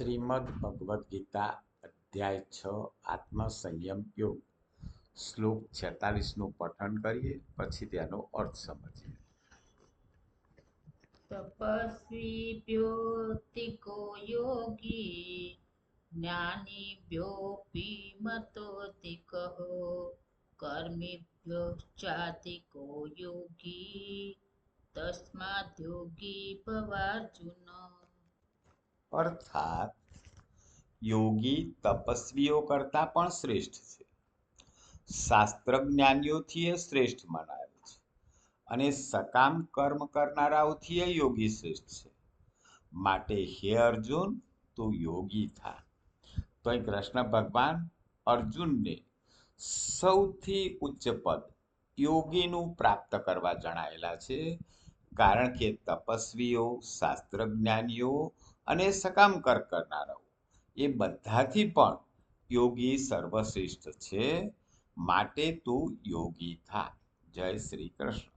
શ્રીમદ ભગવદ્ ગીતા અધ્યાય 6 આત્મસંયમ યોગ શ્લોક 46નું પઠન કરીએ, પછી તેનો અર્થ સમજીએ. તપસ્વીભ્યોऽધિકો યોગી જ્ઞાનિભ્યોऽપી મતોऽધિકઃ કર્મિભ્યોશ્ચાધિકો યોગી તસ્માદ્ યોગી ભવાર્જુન. અર્થાત યોગી તપસ્વીઓ કરતાં પણ શ્રેષ્ઠ છે, શાસ્ત્રજ્ઞાનીઓથી એ શ્રેષ્ઠ મનાય છે, અને સકામ કર્મ કરનારાઓથી એ યોગી શ્રેષ્ઠ છે. માટે હે અર્જુન, તું યોગી થા. તો અહીં કૃષ્ણ ભગવાન અર્જુનને સૌથી ઉચ્ચ પદ યોગીનું પ્રાપ્ત કરવા જણાયેલા છે, કારણ કે તપસ્વીઓ, શાસ્ત્રજ્ઞાનીઓ અને સકામ કર્મ કરનારાઓ એ બધાથી પણ યોગી સર્વશ્રેષ્ઠ છે. માટે તું યોગી થા. જય શ્રી કૃષ્ણ.